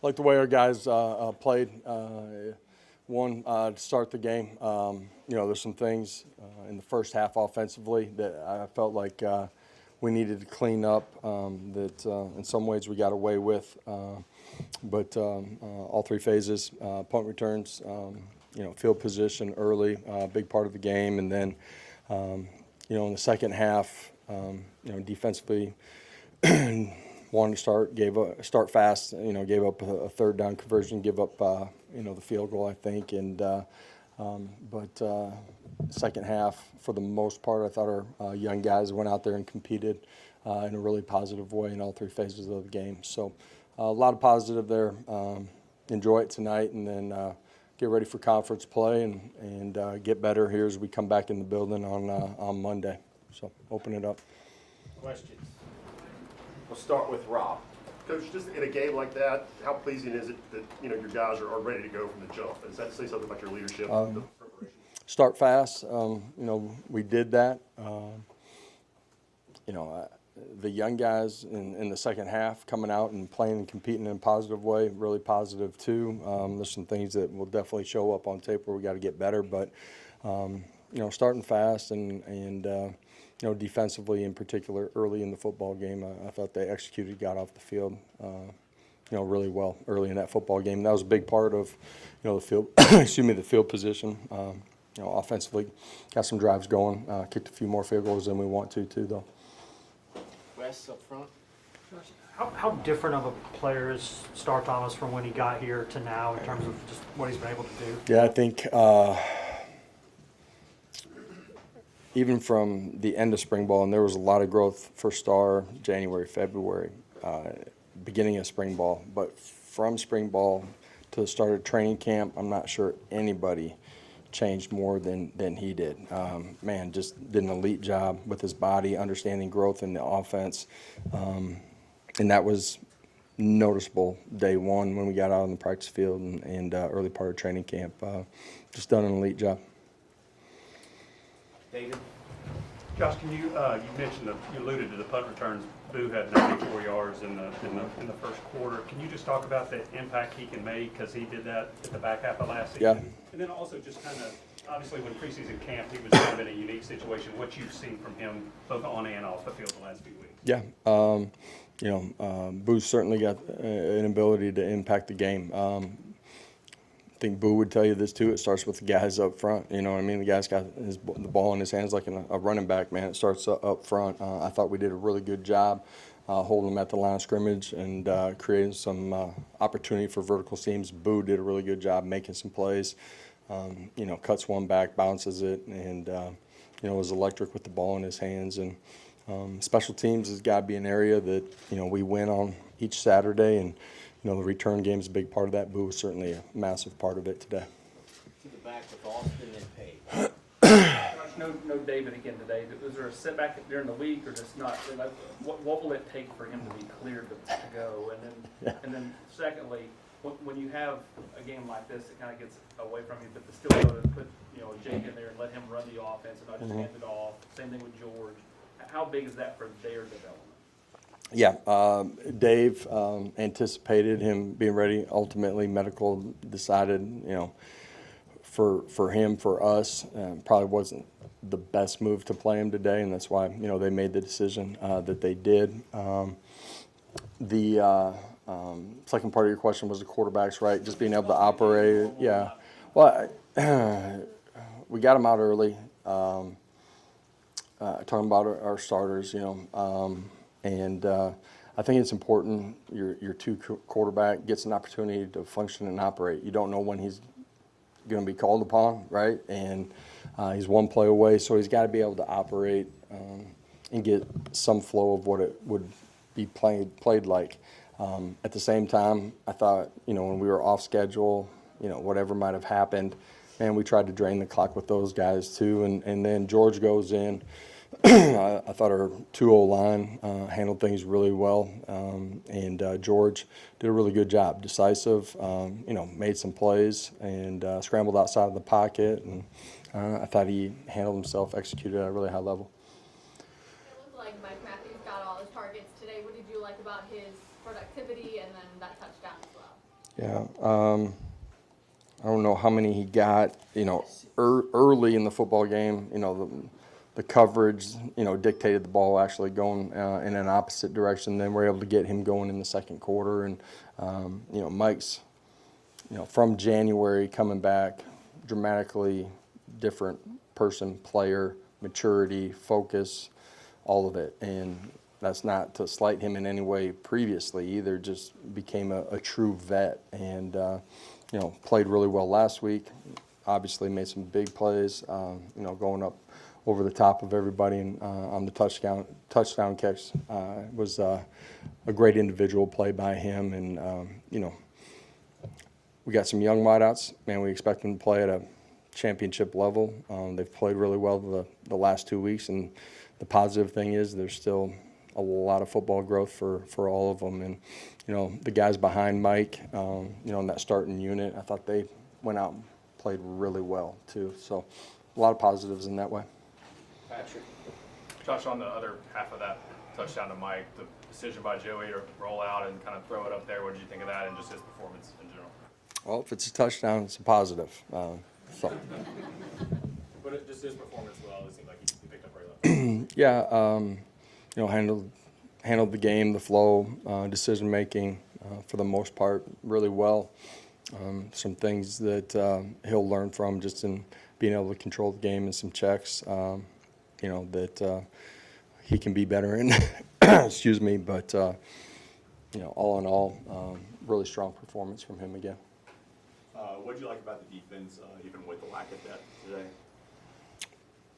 Like the way our guys played. One, to start the game, there's some things in the first half offensively that I felt like we needed to clean up that in some ways we got away with. But all three phases, punt returns, field position early, big part of the game. And then, in the second half, defensively, wanted to start fast. Gave up a third down conversion, give up the field goal, I think. And but second half, for the most part, I thought our young guys went out there and competed in a really positive way in all three phases of the game. So a lot of positive there. Enjoy it tonight, and then get ready for conference play and get better here as we come back in the building on Monday. So open it up. Questions? We'll start with Rob. Coach, just in a game like that, how pleasing is it that your guys are ready to go from the jump? Does that say something about your leadership? The preparation? Start fast. We did that. The young guys in the second half coming out and playing and competing in a positive way, really positive too. There's some things that will definitely show up on tape where we got to get better, but starting fast and defensively in particular early in the football game, I thought they executed, got off the field, really well early in that football game. That was a big part of, the field, the field position. Offensively, got some drives going, kicked a few more field goals than we want to too, though. Wes up front. How different of a player is Star Thomas from when he got here to now in terms of just what he's been able to do? Yeah, I think even from the end of spring ball, and there was a lot of growth for Star January, February, beginning of spring ball. But from spring ball to the start of training camp, I'm not sure anybody changed more than he did. Just did an elite job with his body, understanding growth in the offense. And that was noticeable day one when we got out on the practice field and early part of training camp. Just done an elite job. David? Josh, can you mentioned you alluded to the punt returns. Boo had 94 yards in the first quarter. Can you just talk about the impact he can make, because he did that at the back half of last season? Yeah. And then also just kind of, obviously when preseason camp, he was kind of in a unique situation. What you've seen from him both on and off the field the last few weeks? Yeah. Boo certainly got an ability to impact the game. I think Boo would tell you this too. It starts with the guys up front. You know what I mean? The guy's got the ball in his hands like a running back, man. It starts up front. I thought we did a really good job holding them at the line of scrimmage and creating some opportunity for vertical seams. Boo did a really good job making some plays. Cuts one back, bounces it, and was electric with the ball in his hands. And special teams has got to be an area that we win on each Saturday, and the return game is a big part of that. Boo was certainly a massive part of it today. To the back with Austin and Page. Josh, no David again today. Was there a setback during the week, or just not? Like, what will it take for him to be cleared to go? And then secondly, when you have a game like this, it kind of gets away from you, but to still go to put Jake in there and let him run the offense and not just hand it off. Same thing with George. How big is that for their development? Yeah, Dave anticipated him being ready. Ultimately, medical decided, for him, for us, probably wasn't the best move to play him today, and that's why they made the decision that they did. The second part of your question was the quarterbacks, right? Just being able to operate. Yeah. Well, we got him out early. Talking about our starters, and I think it's important your two quarterback gets an opportunity to function and operate. You don't know when he's going to be called upon, right? And he's one play away, so he's got to be able to operate and get some flow of what it would be played like. At the same time, I thought, when we were off schedule, whatever might have happened, and we tried to drain the clock with those guys too. And then George goes in. I thought our 2-0 line handled things really well, and George did a really good job, decisive, made some plays and scrambled outside of the pocket, and I thought he handled himself, executed at a really high level. It looked like Mike Matthews got all his targets today. What did you like about his productivity activity and then that touchdown as well. Yeah. I don't know how many he got, early in the football game, the coverage, dictated the ball actually going in an opposite direction. Then we're able to get him going in the second quarter. And, Mike's, from January coming back, dramatically different person, player, maturity, focus, all of it. And that's not to slight him in any way previously either, just became a true vet and, played really well last week. Obviously made some big plays, going up over the top of everybody and, on the touchdown catch. Was a great individual play by him. And, we got some young wideouts. Man, we expect them to play at a championship level. They've played really well the last 2 weeks. And the positive thing is there's still a lot of football growth for all of them. And, the guys behind Mike, in that starting unit, I thought they went out and played really well too. So a lot of positives in that way. Patrick. Josh, on the other half of that touchdown to Mike, the decision by Joey to roll out and kind of throw it up there, what did you think of that and just his performance in general? Well, if it's a touchdown, it's a positive. But just his performance, it seemed like he picked up very well. Yeah, handled the game, the flow, decision making for the most part really well. Some things that he'll learn from just in being able to control the game and some checks, that he can be better in. Excuse me, but all in all, really strong performance from him again. What did you like about the defense, even with the lack of depth today?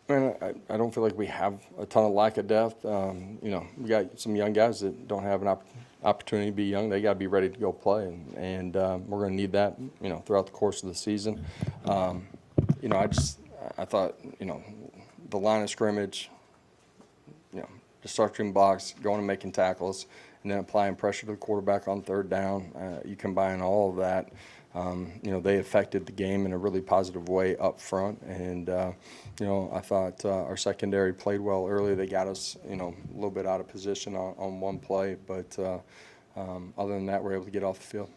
Man, I don't feel like we have a ton of lack of depth. We got some young guys that don't have an opportunity to be young. They got to be ready to go play, and we're going to need that, throughout the course of the season. I thought, the line of scrimmage, the starting blocks, going and making tackles, and then applying pressure to the quarterback on third down. You combine all of that. They affected the game in a really positive way up front. And, I thought our secondary played well early. They got us, a little bit out of position on one play. But other than that, we're able to get off the field.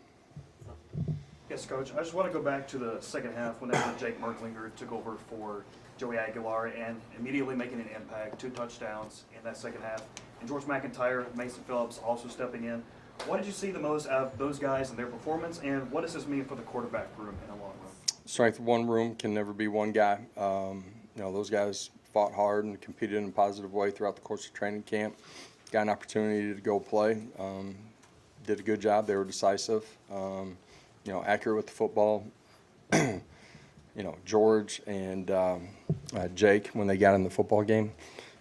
Yes, Coach. I just want to go back to the second half when Jake Merklinger took over for Joey Aguilar and immediately making an impact, 2 touchdowns in that second half. And George McIntyre, Mason Phillips also stepping in. What did you see the most out of those guys and their performance, and what does this mean for the quarterback room in the long run? Strength of one room can never be one guy. Those guys fought hard and competed in a positive way throughout the course of training camp. Got an opportunity to go play. Did a good job. They were decisive. Accurate with the football. George and Jake, when they got in the football game,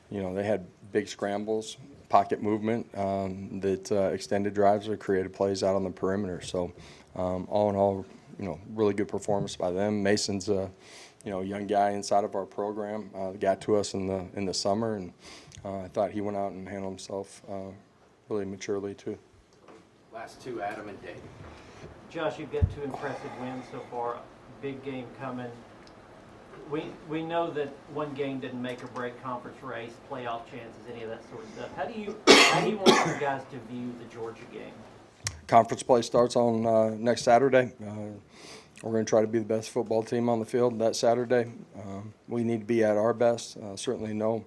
they had big scrambles, pocket movement that extended drives or created plays out on the perimeter. So all in all, really good performance by them. Mason's a young guy inside of our program. Got to us in the summer, and I thought he went out and handled himself really maturely too. Last two, Adam and Dave. Josh, you've got 2 impressive wins so far. Big game coming. We know that one game didn't make or break conference race, playoff chances, any of that sort of stuff. How do you want your guys to view the Georgia game? Conference play starts on next Saturday. We're going to try to be the best football team on the field that Saturday. We need to be at our best. Certainly know,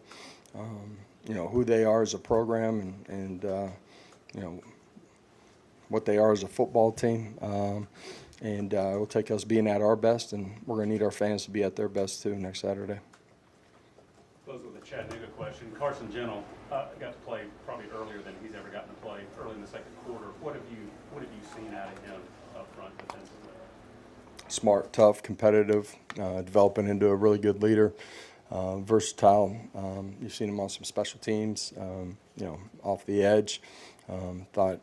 who they are as a program and what they are as a football team. And it will take us being at our best, and we're going to need our fans to be at their best too next Saturday. Close with a Chattanooga question. Carson Gentle got to play probably earlier than he's ever gotten to play, early in the second quarter. What have you seen out of him up front defensively? Smart, tough, competitive, developing into a really good leader, versatile. You've seen him on some special teams, off the edge. Thought,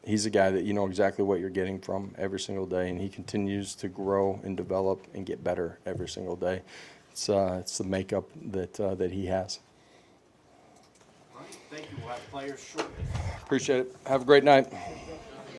he's a guy that you know exactly what you're getting from every single day, and he continues to grow and develop and get better every single day. It's the makeup that he has. All right, thank you. We'll have players shortly. Appreciate it. Have a great night.